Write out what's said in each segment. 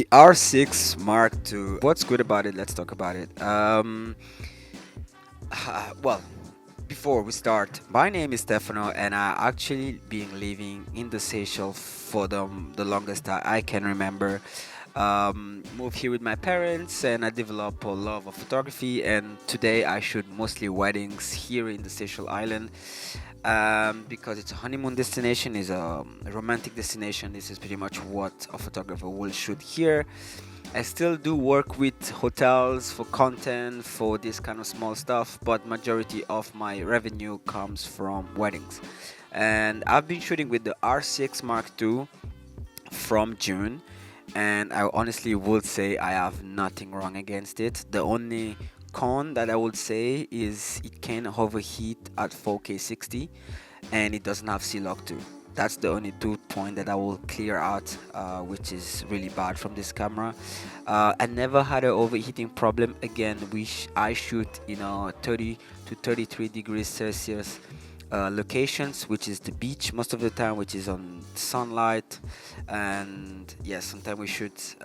The R6 Mark II. What's good about it? Let's talk about it. Well, before we start, my name is Stefano, and I actually been living in the Seychelles for the longest time I can remember. Moved here with my parents, and I developed a love of photography. And today I shoot mostly weddings here in the Seychelles Island, because it's a honeymoon destination, is a romantic destination. This is pretty much what a photographer will shoot here. I still do work with hotels for content for this kind of small stuff, but majority of my revenue comes from weddings. And I've been shooting with the R6 Mark II from June, and I honestly would say I have nothing wrong against it. The only con that I would say is it can overheat at 4K 60, and it doesn't have C-Log 2. That's the only two point that I will clear out, which is really bad from this camera. I never had an overheating problem. Again, I shoot 30 to 33 degrees Celsius locations, which is the beach most of the time, which is on sunlight. And yes, sometimes we shoot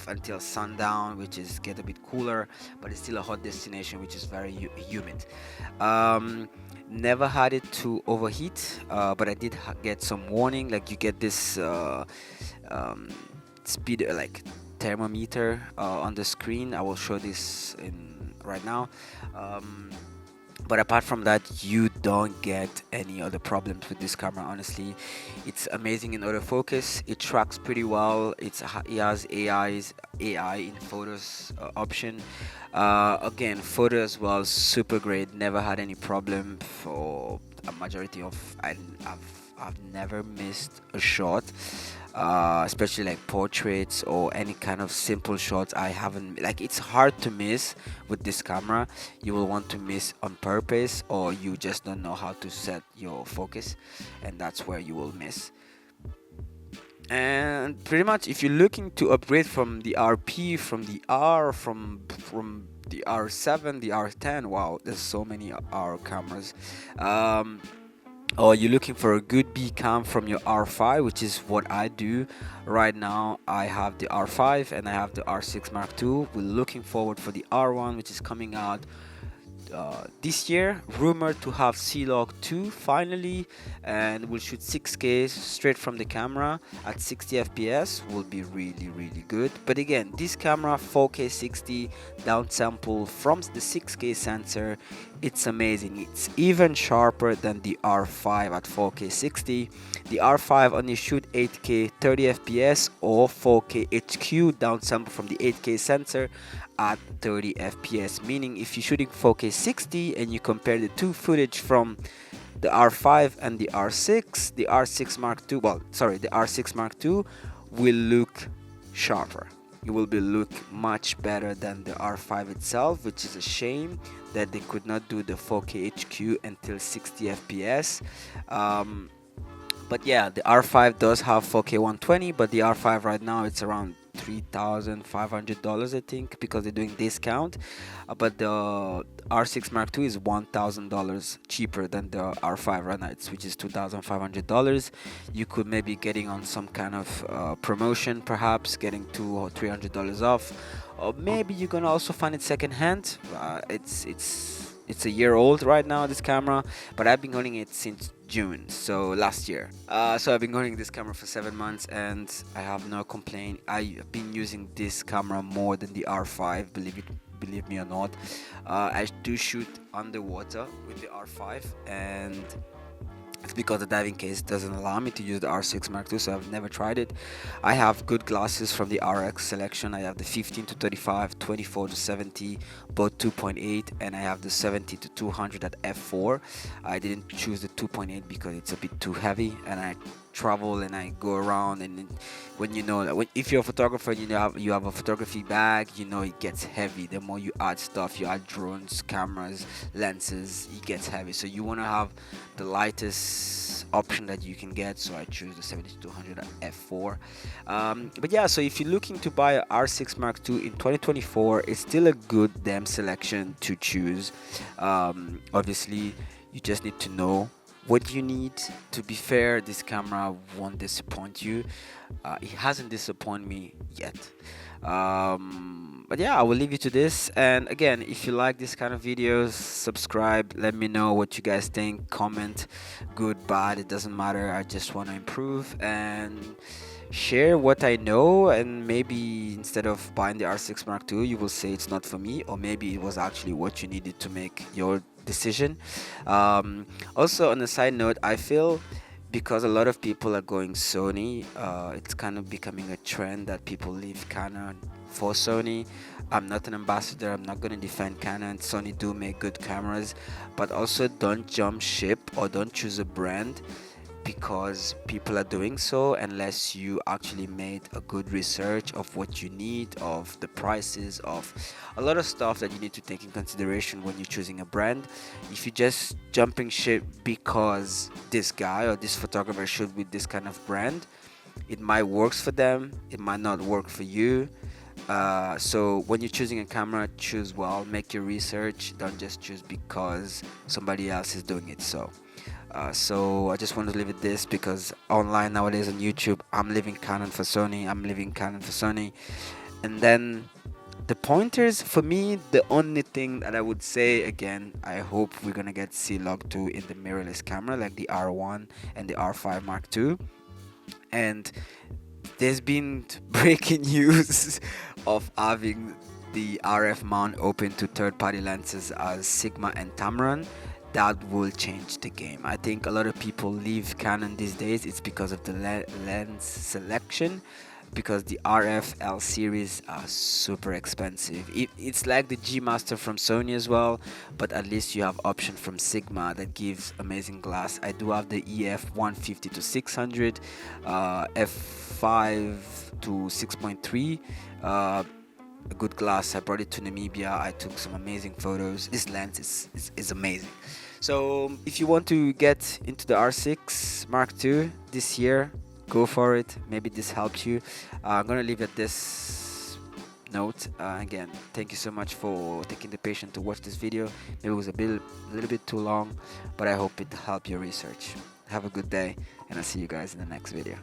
until sundown, which is get a bit cooler, but it's still a hot destination, which is very humid. um, Never had it to overheat, but I did get some warning, like you get this um, speed like thermometer on the screen. I will show this in right now. um, but apart from that, you don't get any other problems with this camera. Honestly, it's amazing in autofocus. It tracks pretty well. It has AI in photos option. Again, photo as well, super great. Never had any problem for a majority of. I've never missed a shot, especially like portraits or any kind of simple shots. I haven't, like, it's hard to miss with this camera. You will want to miss on purpose, or you just don't know how to set your focus, and that's where you will miss. And pretty much, if you're looking to upgrade from the RP, from the R, from the R7, the R10, wow, there's so many R cameras. Or you're looking for a good B cam from your R5, which is what I do right now. I have the R5 and I have the R6 Mark II. We're looking forward for the R1, which is coming out this year, rumored to have C-Log 2 finally, and we'll shoot 6K straight from the camera at 60 FPS. Will be really good. But again, this camera 4K 60 downsample from the 6K sensor. It's amazing. It's even sharper than the R5 at 4K 60. The R5 only shoot 8K 30 FPS or 4K HQ downsample from the 8K sensor at 30 FPS, meaning if you're shooting 4K 60 and you compare the two footage from the R5 and the R6, the R6 Mark II, the R6 Mark II will look sharper. It will be look much better than the R5 itself, which is a shame that they could not do the 4K HQ until 60 FPS. But yeah, the R5 does have 4K 120, but the R5 right now it's around $3,500, I think, because they're doing discount. But the R6 Mark II is $1,000 cheaper than the R5 right now, which is $2,500. You could maybe getting on some kind of promotion, perhaps getting $200 or $300 off, or maybe you can also find it secondhand. It's a year old right now, this camera, but I've been owning it since June, so last year. So I've been owning this camera for 7 months, and I have no complaint. I've been using this camera more than the R5, believe me or not. I do shoot underwater with the R5, and it's because the diving case doesn't allow me to use the R6 Mark II, so I've never tried it. I have good glasses from the RX selection. I have the 15 to 35, 24 to 70, both 2.8, and I have the 70 to 200 at f4. I didn't choose the 2.8 because it's a bit too heavy, and I travel and I go around, and when if you're a photographer and you have a photography bag, it gets heavy. The more you add stuff, you add drones, cameras, lenses, it gets heavy. So you want to have the lightest option that you can get, so I choose the 70-200 at f4. But yeah, so if you're looking to buy a R6 Mark II in 2024, it's still a good damn selection to choose. Obviously, you just need to know what you need. To be fair, this camera won't disappoint you. It hasn't disappointed me yet. But yeah, I will leave you to this. And again, if you like this kind of videos, subscribe. Let me know what you guys think. Comment, good, bad, it doesn't matter. I just want to improve and share what I know. And maybe instead of buying the R6 Mark II, you will say it's not for me, or maybe it was actually what you needed to make your decision. Also, on a side note, I feel because a lot of people are going Sony, it's kind of becoming a trend that people leave Canon for Sony. I'm not an ambassador. I'm not going to defend Canon. Sony do make good cameras, but also don't jump ship or don't choose a brand because people are doing so, unless you actually made a good research of what you need, of the prices, of a lot of stuff that you need to take in consideration when you're choosing a brand. If you're just jumping ship because this guy or this photographer shoot with this kind of brand, it might work for them, it might not work for you. So when you're choosing a camera, choose well, make your research, don't just choose because somebody else is doing it. So I just want to leave it this, because online nowadays on YouTube, I'm leaving Canon for Sony, and then the pointers for me, the only thing that I would say again, I hope we're gonna get C-Log 2 in the mirrorless camera like the R1 and the R5 Mark II. And there's been breaking news of having the RF mount open to third-party lenses as Sigma and Tamron. That will change the game. I think a lot of people leave Canon these days. It's because of the lens selection, because the RF L series are super expensive. It's like the G Master from Sony as well, but at least you have option from Sigma that gives amazing glass. I do have the EF 150 to 600, f5 to 6.3. A good glass. I brought it to Namibia. I took some amazing photos. This lens is amazing. So if you want to get into the R6 Mark II this year, go for it. Maybe this helps you. I'm gonna leave at this note. Again, thank you so much for taking the patience to watch this video. Maybe it was a little bit too long, but I hope it helped your research. Have a good day, and I'll see you guys in the next video.